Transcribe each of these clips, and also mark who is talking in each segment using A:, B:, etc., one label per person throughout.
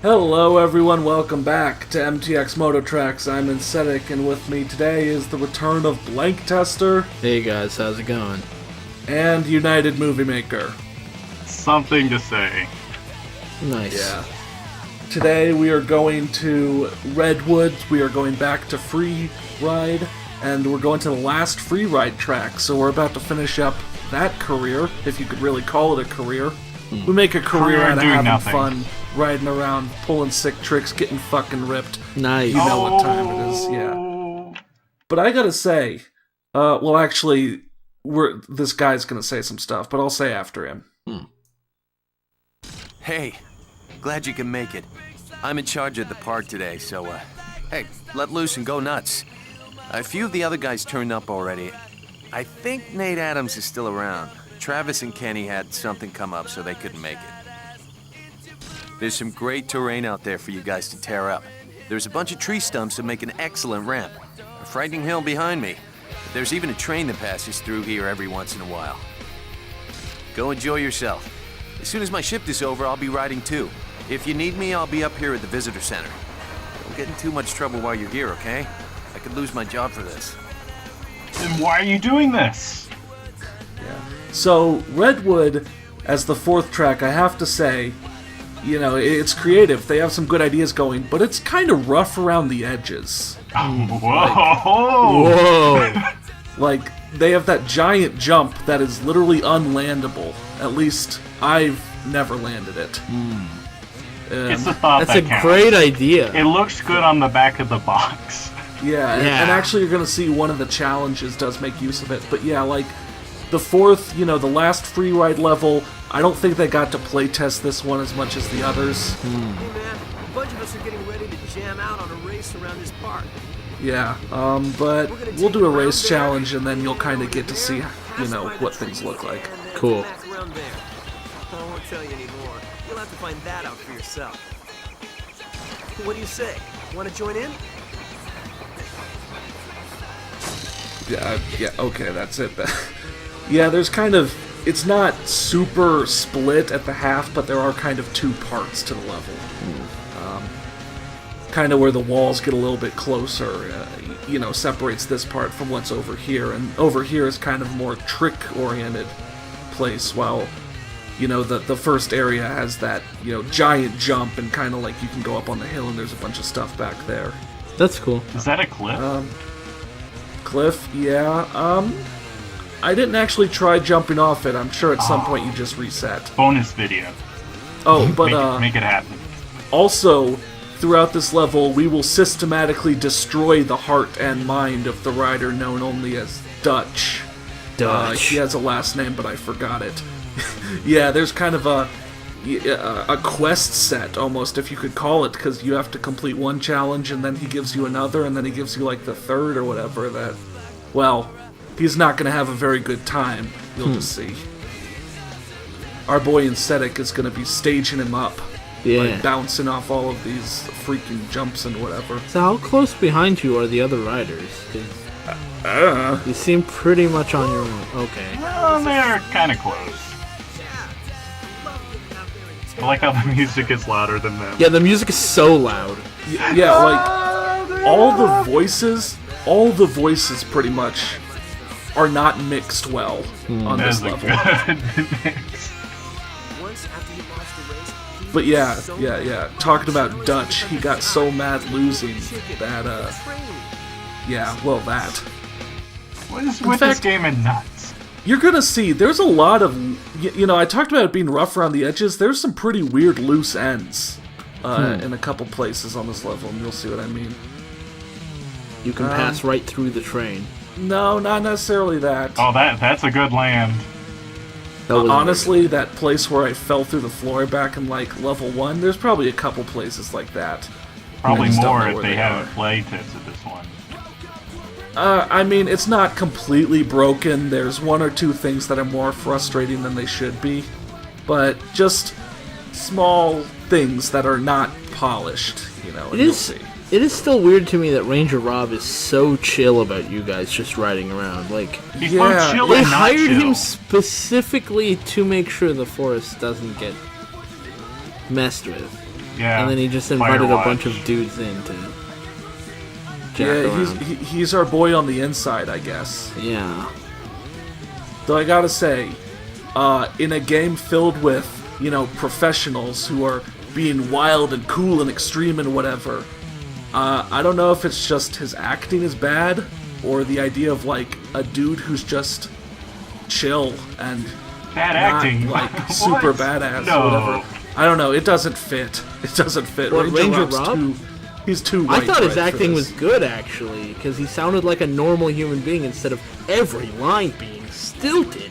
A: Hello everyone, welcome back to MTX Mototrax. I'm Incetic, and with me today is the return of Blank Tester.
B: Hey guys, how's it going?
A: And United Movie Maker.
C: Something to say.
B: Nice.
A: Yeah. Today we are going to Redwoods, we are going back to Freeride, and we're going to the last Freeride track, so we're about to finish up that career, if you could really call it a career. We make a career out of having fun, riding around, pulling sick tricks, getting fucking ripped.
B: Nice.
A: You know what time it is, yeah. But I gotta say, well actually, this guy's gonna say some stuff, but I'll say after him.
D: Hey, glad you can make it. I'm in charge of the park today, so, hey, let loose and go nuts. A few of the other guys turned up already. I think Nate Adams is still around. Travis and Kenny had something come up, so they couldn't make it. There's some great terrain out there for you guys to tear up. There's a bunch of tree stumps that make an excellent ramp. A frightening hill behind me. There's even a train that passes through here every once in a while. Go enjoy yourself. As soon as my shift is over, I'll be riding too. If you need me, I'll be up here at the visitor center. Don't get in too much trouble while you're here, okay? I could lose my job for this.
C: Then why are you doing this?
A: Yeah. So, Redwood, as the fourth track, I have to say, you know, it's creative. They have some good ideas going, but it's kind of rough around the edges.
C: Whoa!
A: Like, they have that giant jump that is literally unlandable. At least, I've never landed it.
C: It's the thought
B: That's
C: that
B: a
C: counts.
B: great idea.
C: It looks good on the back of the box.
A: Yeah, and actually you're going to see one of the challenges does make use of it. But yeah, like, the fourth, you know, the last Freeride level, I don't think they got to playtest this one as much as the others.
E: Hey man, a bunch of us are getting ready to jam out on a race around this park.
A: Yeah, but we'll do a race challenge and then you'll kind of get to see, you know, what things look like.
B: Cool.
E: Back around there. I won't tell you anymore. You'll have to find that out for yourself. What do you say? Want to join in?
A: Yeah, okay, that's it then. Yeah, there's kind of, it's not super split at the half, but there are kind of two parts to the level. Kind of where the walls get a little bit closer, you know, separates this part from what's over here, and over here is kind of more trick-oriented place, while, you know, the first area has that, you know, giant jump, and kind of like you can go up on the hill and there's a bunch of stuff back there.
B: That's cool.
C: Is that a cliff?
A: Cliff, yeah, I didn't actually try jumping off it. I'm sure at some point you just reset.
C: Bonus video.
A: Oh, but
C: Make it happen.
A: also, throughout this level, we will systematically destroy the heart and mind of the rider known only as Dutch. He has a last name, but I forgot it. Yeah, there's kind of a quest set, almost, if you could call it, because you have to complete one challenge, and then he gives you another, and then he gives you, like, the third or whatever that... Well, he's not going to have a very good time. You'll just see. Our boy Incetic is going to be staging him up.
B: Yeah.
A: Like, bouncing off all of these freaking jumps and whatever.
B: So how close behind you are the other riders? 'Cause you seem pretty much on your own. Okay.
C: Well, they're kind of close. I like how the music is louder than them.
B: Yeah, the music is so loud.
A: Yeah, like, all the voices pretty much are not mixed well on
C: That
A: this
C: is a
A: level.
C: good mix.
E: Once after you lost the race, he
A: But
E: was so
A: yeah. Talking about Dutch, he got so mad losing that, that.
C: What is with this game and nuts?
A: You're gonna see, there's a lot of, you know, I talked about it being rough around the edges, there's some pretty weird loose ends in a couple places on this level, and you'll see what I mean.
B: You can pass right through the train.
A: No, not necessarily that.
C: Oh, that's a good land.
B: That was
A: Honestly, that place where I fell through the floor back in, like, level 1, there's probably a couple places like that.
C: Probably
A: just don't
C: more
A: know
C: if
A: where
C: they
A: they
C: haven't
A: are.
C: play tested this one.
A: I mean, it's not completely broken. There's one or two things that are more frustrating than they should be. But just small things that are not polished, you know, and you'll see.
B: It is still weird to me that Ranger Rob is so chill about you guys just riding around. Like,
C: He's both chill
B: they
C: and not
B: hired
C: chill.
B: him specifically to make sure the forest doesn't get messed with.
C: Yeah.
B: And then he just invited a
C: Firewatch.
B: bunch of dudes in to jack
A: Yeah,
B: around.
A: he's our boy on the inside, I guess.
B: Yeah.
A: Though I gotta say, in a game filled with, professionals who are being wild and cool and extreme and whatever, I don't know if it's just his acting is bad, or the idea of, like, a dude who's just chill and
C: Bad
A: not,
C: acting.
A: like, super
C: What?
A: badass
C: No.
A: or whatever. I don't know, it doesn't fit. It doesn't fit.
B: What, Ranger
A: Rob's
B: Rob?
A: he's too
B: I
A: white
B: thought his
A: bread for
B: acting
A: this.
B: was good, actually, because he sounded like a normal human being instead of every line being stilted.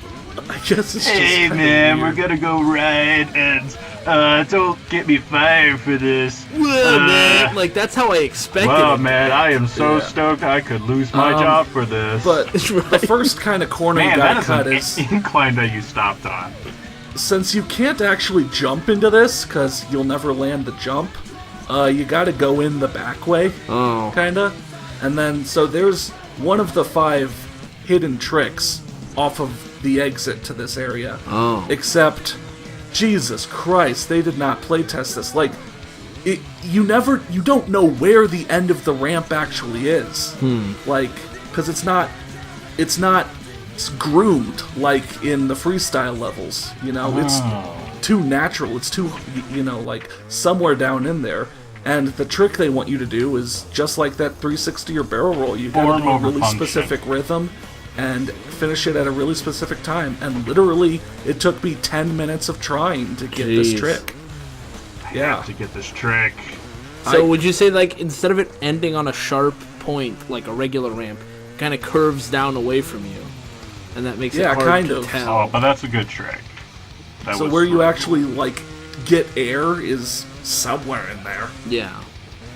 A: I guess it's
C: Hey
A: just kinda
C: man, we're
A: weird.
C: gonna go ride and don't get me fired for this.
B: Well, man, like, that's how I expected
C: Well,
B: it.
C: man, I am so
A: Yeah.
C: stoked I could lose my job for this.
A: But
B: Right.
A: the first kind of corner you
C: man,
A: gotta
C: that
A: cut
C: is
A: is,
C: an incline that you stopped on.
A: since you can't actually jump into this, because you'll never land the jump, you gotta go in the back way,
B: Oh.
A: kinda. And then, so there's one of the 5 hidden tricks off of the exit to this area.
B: Oh.
A: Except, Jesus Christ, they did not playtest this. Like, you don't know where the end of the ramp actually is. Like, because it's groomed like in the freestyle levels. It's too natural. It's too, like somewhere down in there. And the trick they want you to do is just like that 360 or barrel roll. You gotta
C: Form
A: do a
C: over
A: really
C: function.
A: specific rhythm and finish it at a really specific time. And literally, it took me 10 minutes of trying to get this
B: Jeez.
A: trick. Yeah.
C: To get this trick.
B: So would you say, like, instead of it ending on a sharp point, like a regular ramp, kind of curves down away from you? And that makes it
A: Yeah,
B: hard
A: kind
B: to
A: of.
B: tell.
C: Oh, but that's a good trick. That
A: So
C: was
A: where you
C: really
A: actually, like, get air is somewhere in there.
B: Yeah.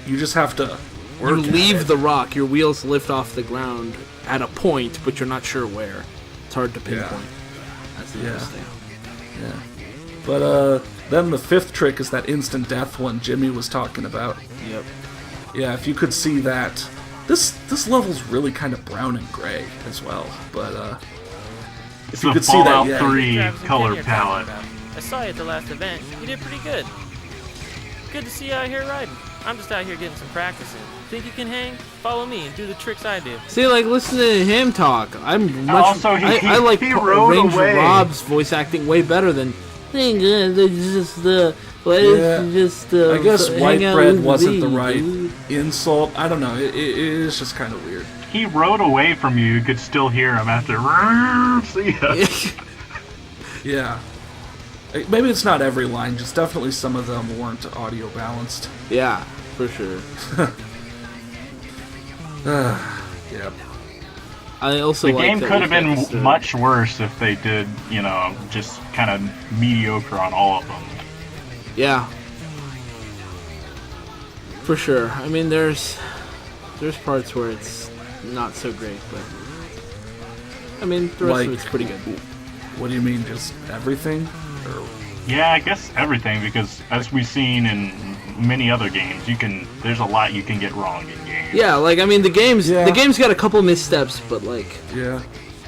A: You just have to
B: You
A: work at
B: leave
A: it.
B: the rock, your wheels lift off the ground at a point, but you're not sure where. It's hard to pinpoint. That's interesting.
A: Yeah. But, then the 5th trick is that instant death one Jimmy was talking about.
B: Yep.
A: Yeah, if you could see that. This level's really kind of brown and gray as well, but, if
C: It's
A: you
C: the
A: could see that,
C: Fallout
A: yeah.
C: 3
F: Travis and
C: color
F: Kenny are talking
C: palette.
F: about. I saw you at the last event. You did pretty good. Good to see you out here riding. I'm just out here getting some practice in. Think you can hang? Follow me and do the tricks I do.
B: See, like, listen to him talk. I'm much.
C: Also,
B: I like
C: he rode
B: Ranger
C: away.
B: Rob's voice acting way better than. I
A: I guess white bread wasn't the right
B: dude.
A: insult. I don't know. It is just kind of weird.
C: He rode away from you. You could still hear him after. See ya.
A: Yeah. Maybe it's not every line, just definitely some of them weren't audio balanced.
B: Yeah, for sure.
A: Yeah.
B: I also
C: The
B: like
C: game
B: that
C: could have
B: we
C: been
B: fixed,
C: much worse if they did, just kind of mediocre on all of them.
B: Yeah. For sure. I mean, there's parts where it's not so great, but I mean, the rest
A: Like-
B: of it's pretty good.
A: What do you mean, just everything? Or
C: Yeah, I guess everything, because as we've seen in many other games, there's a lot you can get wrong in games.
B: Yeah, like, I mean, the game's
A: Yeah.
B: got a couple missteps, but like
A: yeah.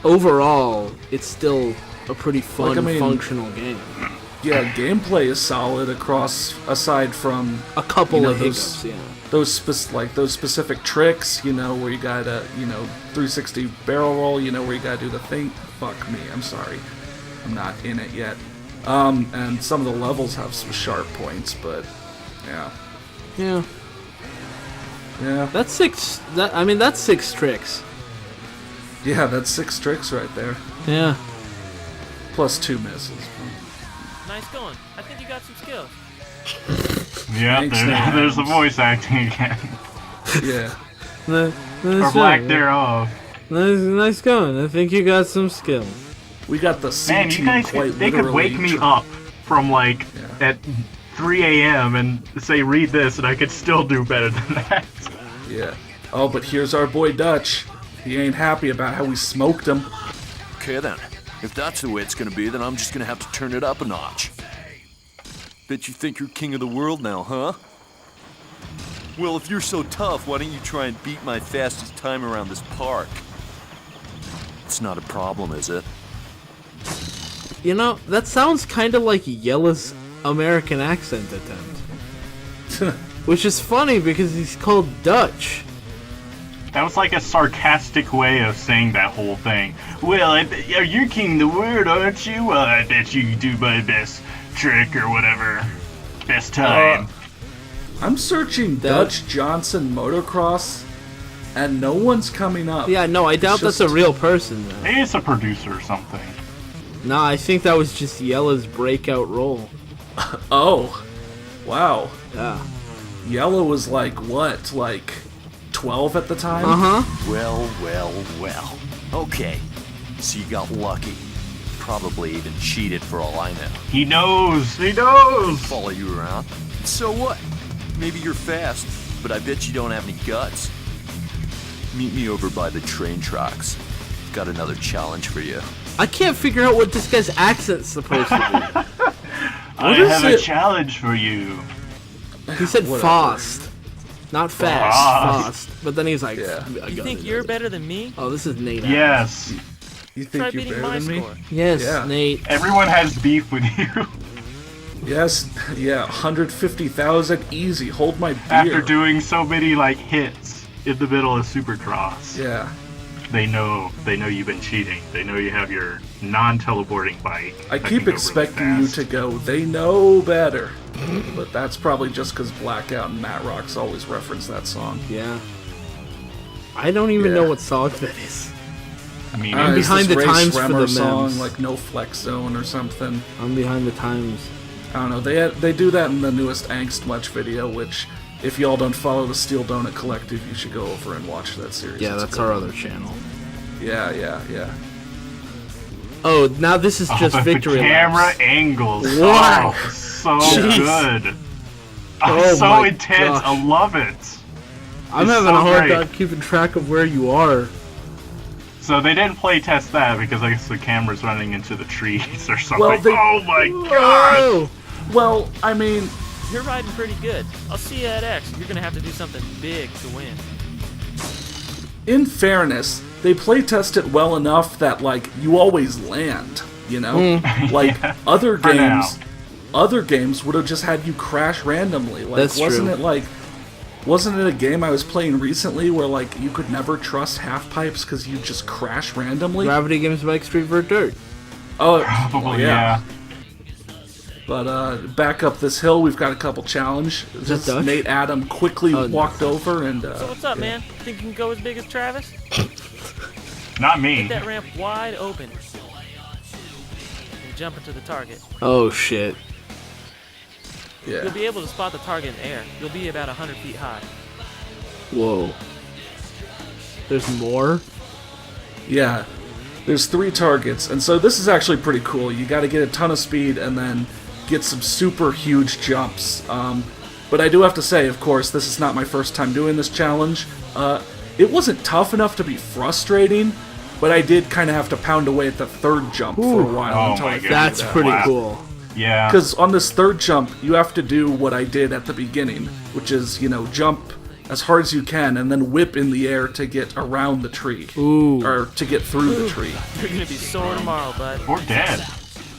B: overall, it's still a pretty fun,
A: Like, I mean-
B: functional game.
A: Yeah, gameplay is solid across, aside from
B: A couple of
A: those-
B: hiccups, yeah.
A: those specific tricks, where you gotta, 360 barrel roll, where you gotta do the thing. Fuck me, I'm sorry. I'm not in it yet. And some of the levels have some sharp points, but yeah.
B: Yeah.
A: Yeah.
B: That's six tricks.
A: Yeah, that's 6 tricks right there.
B: Yeah.
A: Plus 2 misses.
F: Nice going. I think you got some skills.
C: Yeah,
A: Thanks, Nate.
C: there's the voice acting again.
A: Yeah.
C: or
B: Nice
C: lack thereof.
B: Nice going. I think you got some skill.
A: We got the C
C: Man, you
A: team
C: guys,
A: quite
C: they could wake me up from at 3 a.m. and say, read this, and I could still do better than that.
A: Yeah. Oh, but here's our boy Dutch. He ain't happy about how we smoked him.
D: Okay then. If that's the way it's gonna be, then I'm just gonna have to turn it up a notch. Bet you think you're king of the world now, huh? Well, if you're so tough, why don't you try and beat my fastest time around this park? It's not a problem, is it?
B: You know, that sounds kind of like Yella's American accent attempt. Which is funny because he's called Dutch.
C: That was like a sarcastic way of saying that whole thing. Well, you're king of the world, aren't you? Well, I bet you do my best trick or whatever. Best time.
A: I'm searching Dutch Johnson Motocross, and no one's coming up.
B: Yeah, no, I doubt that's a real person, though.
C: Maybe it's a producer or something.
B: No, I think that was just Yella's breakout role.
A: Oh, wow.
B: Yeah.
A: Yella was like, what, like 12 at the time?
B: Uh-huh.
D: Well. Okay, so you got lucky. Probably even cheated for all I know.
C: He knows! He knows!
D: Follow you around. So what? Maybe you're fast, but I bet you don't have any guts. Meet me over by the train tracks. Got another challenge for you.
B: I can't figure out what this guy's accent's supposed to
C: I have a challenge for you.
B: be. He said fast. Not fast. Fast. But then he's like,
A: Yeah.
F: You think you're better than me?
B: Oh, this is Nate.
C: Yes.
A: You
F: Try
A: think you're
F: beating
A: better
F: my
A: than me?
F: score.
B: Yes,
A: Yeah.
B: Nate.
C: Everyone has beef with you.
A: Yes, yeah, 150,000 easy. Hold my beer.
C: After doing so many like hits in the middle of Supercross.
A: Yeah.
C: They know you've been cheating. They know you have your non-teleporting bike.
A: I
C: that
A: keep
C: can go
A: expecting
C: really
A: you
C: fast.
A: to go, they know better. But that's probably just because Blackout and Matt Rocks always reference that song.
B: Yeah. I don't even
A: Yeah.
B: know what song that is.
C: I mean,
B: I'm
A: It's
B: behind
A: this
B: the
A: Ray
B: times for
A: Sremmer
B: the
A: song,
B: memes.
A: like No Flex Zone or something.
B: I'm behind the times.
A: I don't know. They do that in the newest Angst Much video, which if y'all don't follow the Steel Donut Collective, you should go over and watch that series.
B: Yeah,
A: It's
B: that's
A: good.
B: our other channel.
A: Yeah.
B: Oh, now this is just
C: the
B: victory
C: camera
B: laps.
C: angles.
B: Wow.
C: Oh, so
B: Jeez.
C: good.
B: Oh
C: so
B: my
C: intense.
B: gosh.
C: I love it.
B: I'm
C: It's
B: having
C: so
B: a hard
C: great.
B: time keeping track of where you are.
C: So they didn't play test that because I guess the camera's running into the trees or something.
A: Well, they-
C: Oh my god!
B: Oh!
A: Well, I mean,
F: You're riding pretty good. I'll see you at X. You're gonna have to do something big to win.
A: in fairness, they play test it well enough that like you always land, you know? Like other
C: For now.
A: games would have just had you crash randomly. Like
B: That's
A: wasn't
B: true.
A: wasn't it a game I was playing recently where like you could never trust half pipes because you just crash randomly?
B: Gravity Games Bike Street Vert Dirt.
A: Oh,
C: Probably, yeah.
A: But back up this hill, we've got a couple challenge. Just
B: Dutch?
A: Nate Adam quickly
B: Oh, no.
A: walked over and.
F: So what's up, man? Think you can go as big as Travis?
C: Not me.
F: That ramp wide open. And jump into the target.
B: Oh shit.
A: Yeah.
F: You'll be able to spot the target in the air. You'll be about 100 feet high.
B: Whoa. There's more?
A: Yeah. There's 3 targets, and so this is actually pretty cool. You got to get a ton of speed and then get some super huge jumps. But I do have to say, of course, this is not my first time doing this challenge. It wasn't tough enough to be frustrating, but I did kind of have to pound away at the 3rd jump for a while
C: Oh
A: until
C: my
A: I
C: God.
A: figured
B: That's
A: it out.
B: pretty
C: Wow.
B: cool.
C: Yeah.
A: Because on this 3rd jump, you have to do what I did at the beginning, which is, jump as hard as you can and then whip in the air to get around the tree.
B: Ooh.
A: Or to get through the tree.
F: You're gonna be sore tomorrow, bud.
C: Or dead.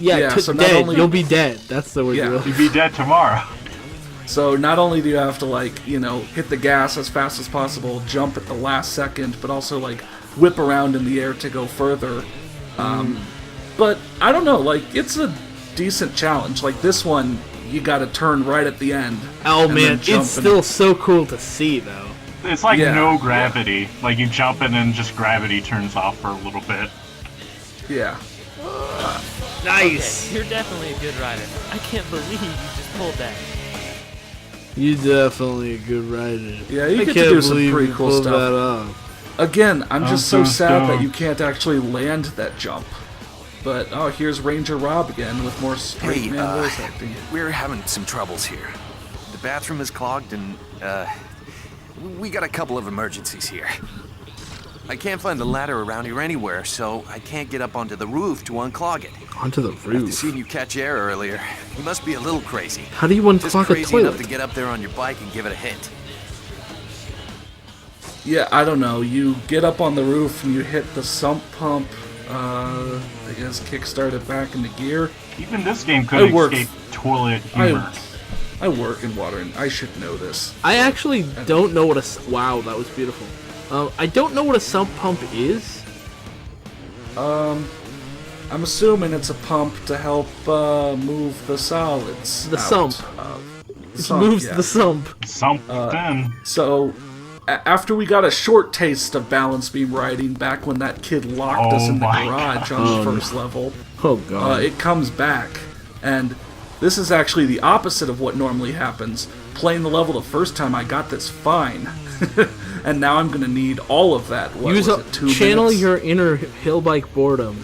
B: Yeah,
A: Yeah, so not
B: dead.
A: only-
B: You'll be dead. That's the word.
A: Yeah.
B: Really.
C: You'd be dead tomorrow.
A: So not only do you have to hit the gas as fast as possible, jump at the last second, but also whip around in the air to go further. But I don't know, it's a decent challenge. Like this one, you got to turn right at the end.
B: Oh
A: and then
B: man,
A: jump
B: it's
A: and-
B: still so cool to see though.
C: It's like
A: Yeah.
C: no gravity. Like you jump and then just gravity turns off for a little bit.
A: Yeah.
B: Nice.
F: Okay, you're definitely a good rider. I can't believe you just pulled that.
B: You're definitely a good rider.
A: Yeah, you
B: I
A: get to
B: can't
A: do some
B: believe
A: pretty
B: you
A: cool
B: pulled
A: stuff.
B: that off.
A: Again, I'm just so
C: so
A: sad that
C: stoked.
A: you can't actually land that jump. But here's Ranger Rob again with more straight
D: Hey,
A: man voice acting.
D: we're having some troubles here. The bathroom is clogged and, we got a couple of emergencies here. I can't find the ladder around here anywhere, so I can't get up onto the roof to unclog it.
B: Onto the
D: After
B: roof.
D: seeing you catch air earlier, you must be a little crazy.
B: How do you
D: Just
B: unclog a
D: crazy enough
B: toilet?
D: to get up there on your bike and give it a hit.
A: Yeah, I don't know. You get up on the roof and you hit the sump pump. I guess kickstart it back into gear.
C: Even this game couldn't
A: work-
C: escape toilet humor.
A: I work in water, and I should know this.
B: I actually don't know what a... Wow, that was beautiful. I don't know what a sump pump is.
A: I'm assuming it's a pump to help move the solids.
B: The
A: out
B: sump.
A: of-
B: It
A: sump,
B: moves
A: yeah.
B: the sump.
C: Something.
A: So, after we got a short taste of balance beam riding back when that kid locked us
C: Oh
A: in the
C: my
A: garage on the first level,
B: Oh, God.
A: it comes back. And this is actually the opposite of what normally happens. Playing the level the first time, I got this fine. And now I'm going to need all of that. What
B: Use
A: was it, 2
B: channel
A: minutes?
B: your inner hill bike boredom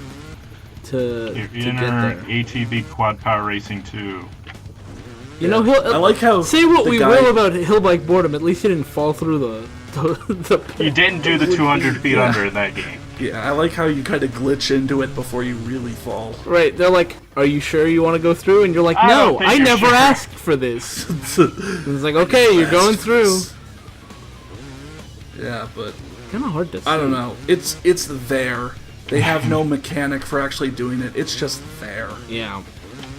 B: to
C: Your
B: get
C: inner
B: there.
C: ATV Quad Power Racing 2.
B: You know,
A: I like how
B: say what
A: the
B: we
A: guy-
B: will about hill bike boredom. At least he didn't fall through the
C: You didn't do the 200 feet
A: Yeah.
C: under in that game.
A: Yeah, I like how you kind of glitch into it before you really fall.
B: Right, they're like, "Are you sure you want to go through?" And you're like,
C: I don't
B: "No,
C: think
B: I
C: you're
B: never
C: sure."
B: asked for this." And it's like, "Okay, you're going through."
A: Yeah, but
B: Kind of hard to.
A: I don't
B: see.
A: know. It's there. They have no mechanic for actually doing it. It's just there.
B: Yeah.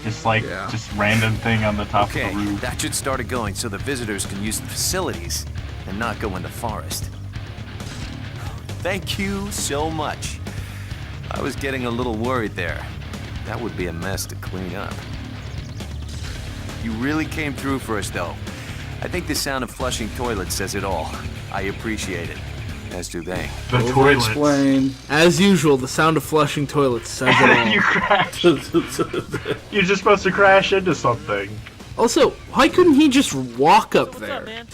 C: Just like,
A: Yeah.
C: just random thing on the top of
D: Okay,
C: the roof.
D: that should start it going so the visitors can use the facilities and not go in the forest. Thank you so much. I was getting a little worried there. That would be a mess to clean up. You really came through for us, though. I think the sound of flushing toilets says it all. I appreciate it, as do they.
C: The toilets.
A: Explain.
B: As usual, the sound of flushing toilets says it all.
C: You crashed. You're just supposed to crash into something.
B: Also, why couldn't he just walk up
F: What's
B: there?
F: up, man?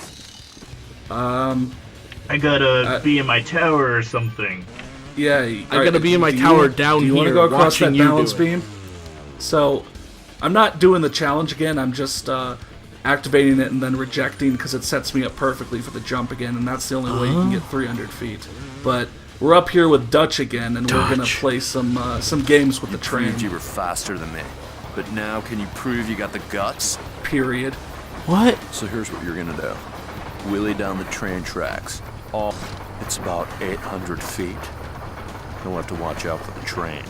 C: I gotta be in my tower or something.
A: Yeah,
B: I gotta be in my tower down
A: Do you want to
B: here
A: go across that
B: watching you do
A: balance
B: it.
A: beam? So, I'm not doing the challenge again. I'm just activating it and then rejecting because it sets me up perfectly for the jump again, and that's the only way you can get 300 feet. But we're up here with Dutch again, and we're gonna
B: Dutch.
A: play some games with the
D: Proved
A: train.
D: you were faster than me. But now, can you prove you got the guts?
A: Period.
B: What?
G: So here's what you're gonna do. Wheelie down the train tracks. It's about 800 feet. You'll have to watch out for the train.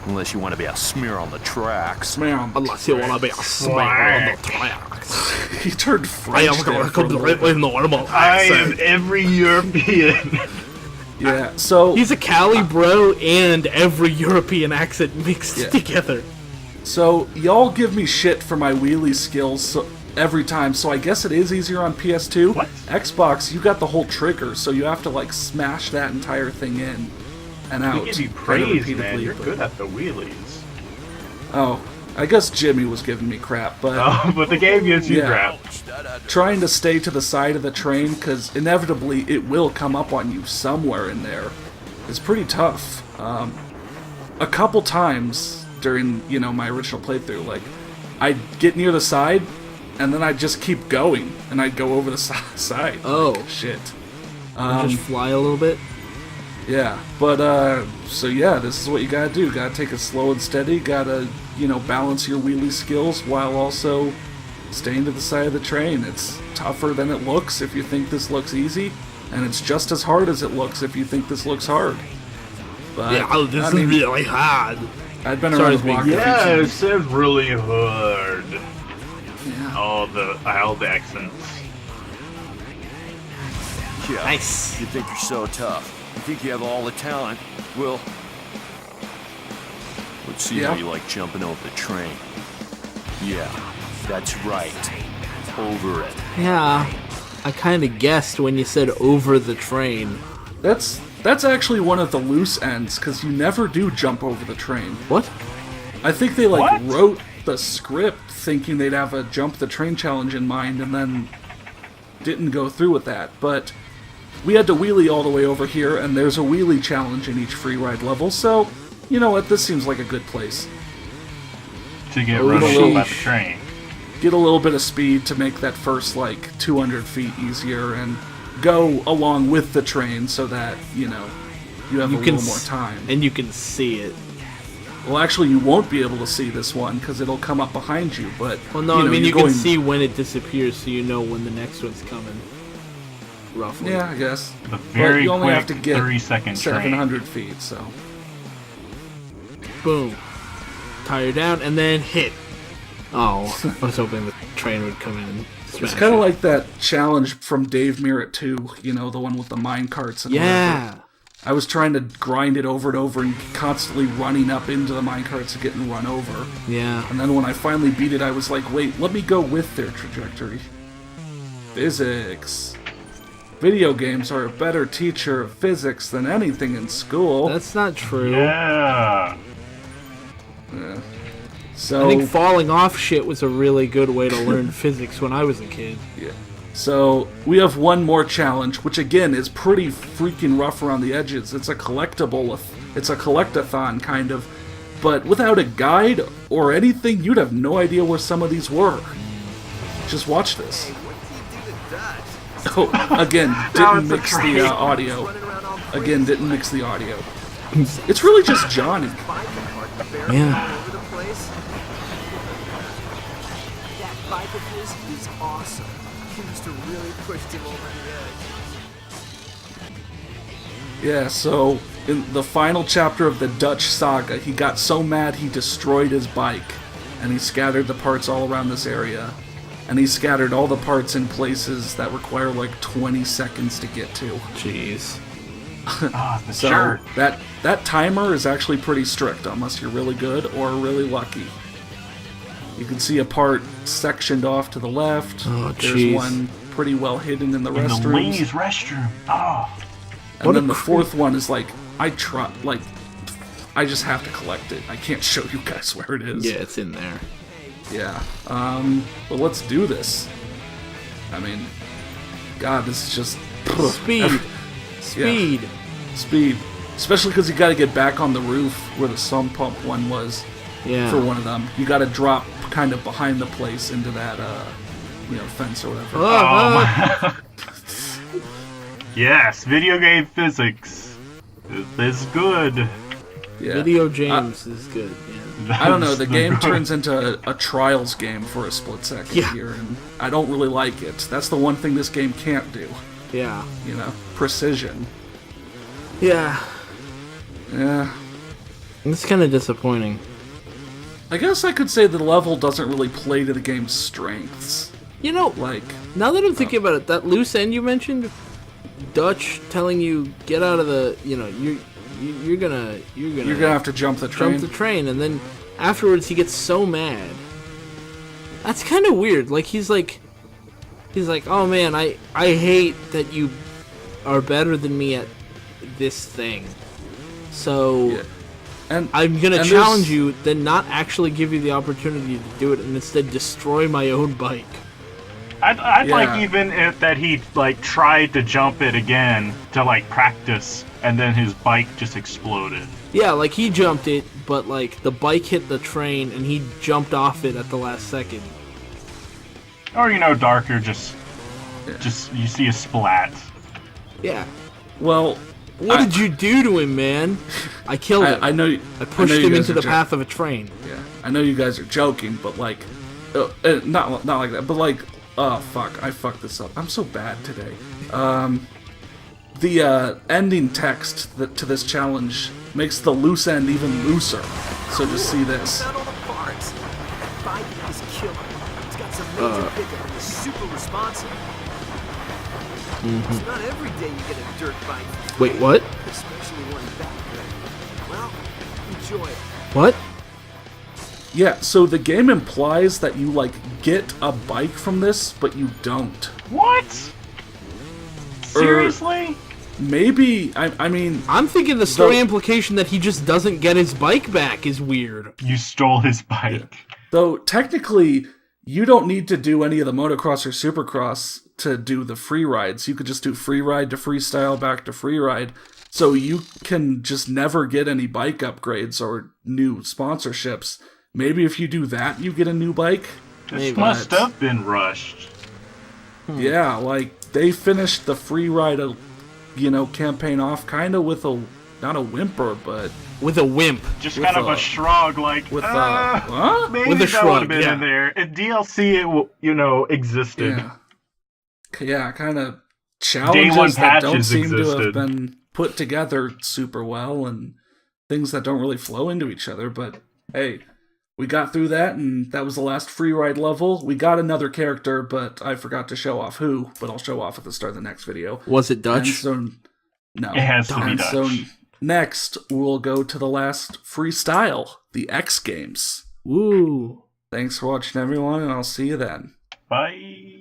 G: Unless you want to be a smear on the tracks.
A: Man,
B: Unless you wanna be a smear on the tracks.
A: he turned
B: I
A: French
B: am
A: there
B: gonna
A: for a little bit.
B: completely normal
C: I am
B: accent.
C: every European.
A: Yeah, so
B: He's a Cali bro and every European accent mixed
A: Yeah.
B: together.
A: So, y'all give me shit for my wheelie skills every time, so I guess it is easier on PS2.
C: What?
A: Xbox, you got the whole trigger, so you have to, like, smash that entire thing in and out.
C: We give you
A: very
C: praise, man.
A: repeatedly,
C: You're
A: but-
C: good at the wheelies.
A: Oh, I guess Jimmy was giving me crap, but
C: Oh, but the game gives you
A: Yeah.
C: crap.
A: trying to stay to the side of the train, because inevitably it will come up on you somewhere in there, is pretty tough. A couple times during, my original playthrough, like, I'd get near the side, and then I'd just keep going, and I'd go over the side.
B: Oh.
A: Like, shit.
B: Just fly a little bit.
A: Yeah, but, so yeah, this is what you gotta do. Gotta take it slow and steady, gotta, balance your wheelie skills while also staying to the side of the train. It's tougher than it looks if you think this looks easy, and it's just as hard as it looks if you think this looks hard. But,
B: This
A: I
B: is
A: mean,
B: really hard.
A: I've been
B: Sorry
A: around
B: to
A: the block a few
C: Yeah, it
A: times.
C: says really hard.
A: Yeah.
C: All the accents.
G: Yeah.
B: Nice.
G: You think you're so tough. You think you have all the talent. Well, let's see
A: Yeah.
G: how you like jumping over the train. Yeah, that's right. Over it.
B: Yeah, I kind of guessed when you said over the train.
A: That's actually one of the loose ends, because you never do jump over the train.
B: What?
A: I think they
C: What?
A: wrote the script thinking they'd have a jump the train challenge in mind and then didn't go through with that. But we had to wheelie all the way over here, and there's a wheelie challenge in each free ride level, so you know what, this seems like a good place.
C: To get
A: Oh,
C: run over
A: sheesh.
C: by the train.
A: Get a little bit of speed to make that first 200 feet easier and go along with the train so that, you have a little more time.
B: And you can see it.
A: Well, actually, you won't be able to see this one because it'll come up behind you. But
B: Well, no, I mean,
A: you're
B: you can
A: going-
B: see when it disappears, so you know when the next one's coming. Roughly.
A: Yeah, I guess.
C: The
A: But
C: very
A: you only
C: quick
A: have to get
C: 30-second train.
A: 700 feet. So
B: Boom. Tire down, and then hit. Oh, I was hoping that... train would come in and
A: It's
B: smash
A: kind
B: it.
A: of like that challenge from Dave Merritt too. You know, the one with the mine carts and whatever.
B: Yeah.
A: I was trying to grind it over and over and constantly running up into the mine carts and getting run over.
B: Yeah.
A: And then when I finally beat it, I was like, wait, let me go with their trajectory. Physics. Video games are a better teacher of physics than anything in school.
B: That's not true.
C: Yeah.
A: Yeah.
B: I
A: So,
B: think falling off shit was a really good way to learn physics when I was a kid.
A: yeah. So, we have one more challenge, which again is pretty freaking rough around the edges. It's a collectible, it's a collectathon kind of, but without a guide or anything, you'd have no idea where some of these were. Just watch this. Oh, again, didn't mix the audio. Again, didn't mix the audio. It's really just Johnny.
B: Yeah.
E: Over the place. That bike of his is awesome. He used to really push him over the edge.
A: Yeah, so in the final chapter of the Dutch saga, he got so mad he destroyed his bike, and he scattered the parts all around this area. And he scattered all the parts in places that require like 20 seconds to get to.
B: Jeez.
C: The
A: So
C: shirt.
A: that timer is actually pretty strict, unless you're really good or really lucky. You can see a part sectioned off to the left.
B: Oh,
A: There's
B: jeez.
A: one pretty well hidden in the
C: In the
A: restrooms.
C: ladies' restroom. Oh.
A: And
B: What a
A: then the
B: creep.
A: fourth one is like, I just have to collect it. I can't show you guys where it is.
B: Yeah, it's in there.
A: Yeah. But let's do this. I mean, God, this is just...
B: Speed. Speed.
A: Speed. Especially because you gotta get back on the roof where the sump pump one was
B: Yeah.
A: for one of them. You gotta drop kind of behind the place into that, fence or whatever.
C: Yes, video game physics is good.
A: Yeah.
B: Video James is good. Yeah.
A: I don't know, the game
C: Good.
A: turns into a trials game for a split second
B: Yeah.
A: here, and I don't really like it. That's the one thing this game can't do,
B: Yeah.
A: precision.
B: Yeah.
A: Yeah.
B: It's kind of disappointing.
A: I guess I could say the level doesn't really play to the game's strengths.
B: You know,
A: Like,
B: now that I'm thinking about it, that loose end you mentioned, Dutch telling you get out of the, you're gonna
A: you're gonna have to jump the train.
B: jump the train, and then afterwards he gets so mad. That's kind of weird. Like he's like, oh man, I hate that you are better than me at this thing. So
A: Yeah. And
B: I'm gonna
A: and
B: challenge
A: there's-
B: you, then not actually give you the opportunity to do it, and instead destroy my own bike.
C: I'd
A: Yeah.
C: like even if that he like tried to jump it again to like practice, and then his bike just exploded.
B: Yeah, like he jumped it, but like the bike hit the train and he jumped off it at the last second.
C: Or darker, just you see a splat.
B: Yeah.
A: Well,
B: What did you do to him, man? I killed him.
A: I know.
B: I pushed
A: know you
B: him
A: guys
B: into
A: are
B: the
A: jo-
B: path of a train.
A: Yeah, I know you guys are joking, but like, not like that. But like, oh fuck, I fucked this up. I'm so bad today. The ending text to this challenge makes the loose end even looser. So just see this.
E: Found all the parts. That bike is killer. It's got some major pickup and is super responsive. It's not every day you get a dirt bike.
B: Wait, what?
E: Especially one that good. Well, enjoy it.
B: What?
A: Yeah, so the game implies that you like get a bike from this, but you don't.
C: What? Seriously?
A: Maybe I mean,
B: I'm thinking the story
A: The-
B: implication that he just doesn't get his bike back is weird.
C: You stole his bike.
A: though technically you don't need to do any of the motocross or supercross to do the free rides. You could just do free ride to freestyle back to free ride. So you can just never get any bike upgrades or new sponsorships. Maybe if you do that, you get a new bike.
C: This
B: Maybe.
C: must have been rushed.
A: Yeah, like they finished the free ride, campaign off kind of with not a whimper, but
B: With a wimp.
C: Just
A: With
C: kind of
A: a-
C: a shrug, like,
A: with huh?
C: maybe
B: With a
C: that would
B: shrug,
C: have been
B: yeah.
C: in there. If DLC, existed.
A: Yeah, kind of
C: Day
A: challenges
C: one
A: that don't
C: patches
A: seem to have
C: existed.
A: been put together super well, and things that don't really flow into each other. But hey, we got through that, and that was the last Freeride level. We got another character, but I forgot to show off who, but I'll show off at the start of the next video.
B: Was it Dutch?
A: And so, no.
C: It has to be
A: And
C: Dutch.
A: so next, we'll go to the last freestyle, the X Games.
B: Woo.
A: Thanks for watching, everyone, and I'll see you then.
C: Bye.